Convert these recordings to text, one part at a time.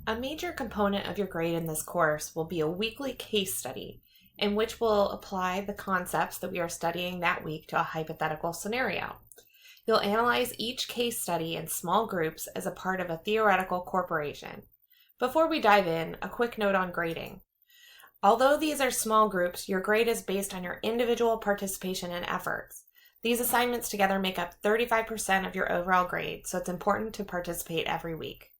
A major component of your grade in this course will be a weekly case study in which we'll apply the concepts that we are studying that week to a hypothetical scenario. You'll analyze each case study in small groups as a part of a theoretical corporation. Before we dive in, a quick note on grading. Although these are small groups, your grade is based on your individual participation and efforts. These assignments together make up 35% of your overall grade, so it's important to participate every week.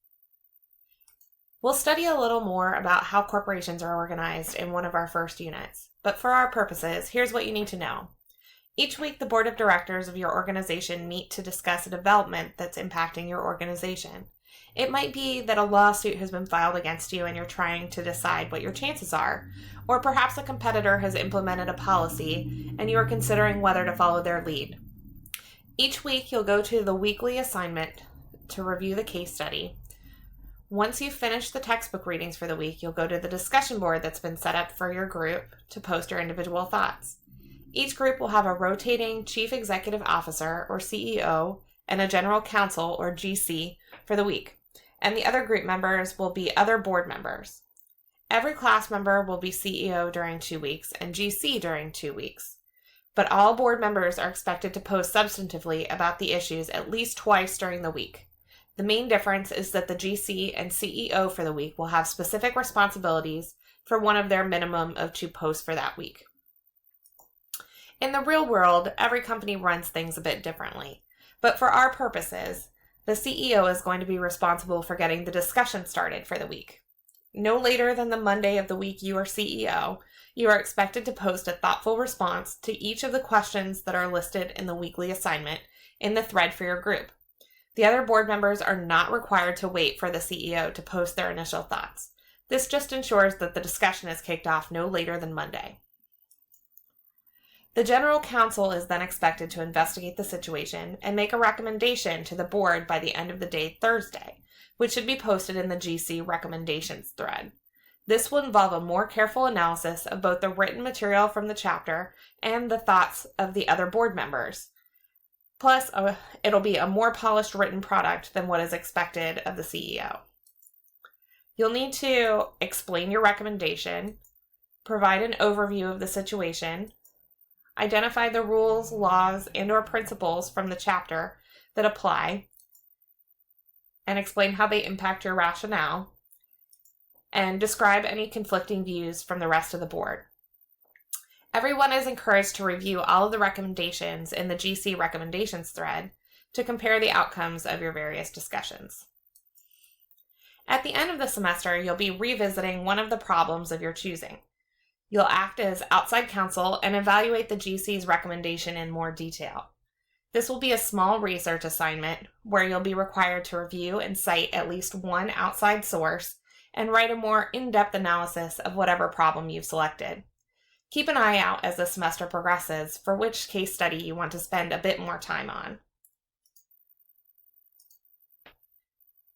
We'll study a little more about how corporations are organized in one of our first units, but for our purposes, here's what you need to know. Each week, the board of directors of your organization meet to discuss a development that's impacting your organization. It might be that a lawsuit has been filed against you and you're trying to decide what your chances are, or perhaps a competitor has implemented a policy and you are considering whether to follow their lead. Each week, you'll go to the weekly assignment to review the case study. Once you've finished the textbook readings for the week, you'll go to the discussion board that's been set up for your group to post your individual thoughts. Each group will have a rotating chief executive officer, or CEO, and a general counsel, or GC, for the week, and the other group members will be other board members. Every class member will be CEO during 2 weeks and GC during 2 weeks, but all board members are expected to post substantively about the issues at least twice during the week. The main difference is that the GC and CEO for the week will have specific responsibilities for one of their minimum of 2 posts for that week. In the real world, every company runs things a bit differently, but for our purposes, the CEO is going to be responsible for getting the discussion started for the week. No later than the Monday of the week you are CEO, you are expected to post a thoughtful response to each of the questions that are listed in the weekly assignment in the thread for your group. The other board members are not required to wait for the CEO to post their initial thoughts. This just ensures that the discussion is kicked off no later than Monday. The general counsel is then expected to investigate the situation and make a recommendation to the board by the end of the day Thursday, which should be posted in the GC recommendations thread. This will involve a more careful analysis of both the written material from the chapter and the thoughts of the other board members. Plus, it'll be a more polished written product than what is expected of the CEO. You'll need to explain your recommendation, provide an overview of the situation, identify the rules, laws, and/or principles from the chapter that apply, and explain how they impact your rationale, and describe any conflicting views from the rest of the board. Everyone is encouraged to review all of the recommendations in the GC recommendations thread to compare the outcomes of your various discussions. At the end of the semester, you'll be revisiting one of the problems of your choosing. You'll act as outside counsel and evaluate the GC's recommendation in more detail. This will be a small research assignment where you'll be required to review and cite at least one outside source and write a more in-depth analysis of whatever problem you've selected. Keep an eye out as the semester progresses for which case study you want to spend a bit more time on.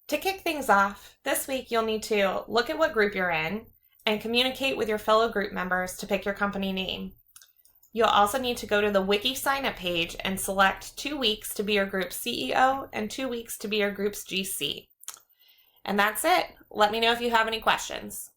To kick things off, this week you'll need to look at what group you're in and communicate with your fellow group members to pick your company name. You'll also need to go to the Wiki sign-up page and select 2 weeks to be your group's CEO and 2 weeks to be your group's GC. And that's it. Let me know if you have any questions.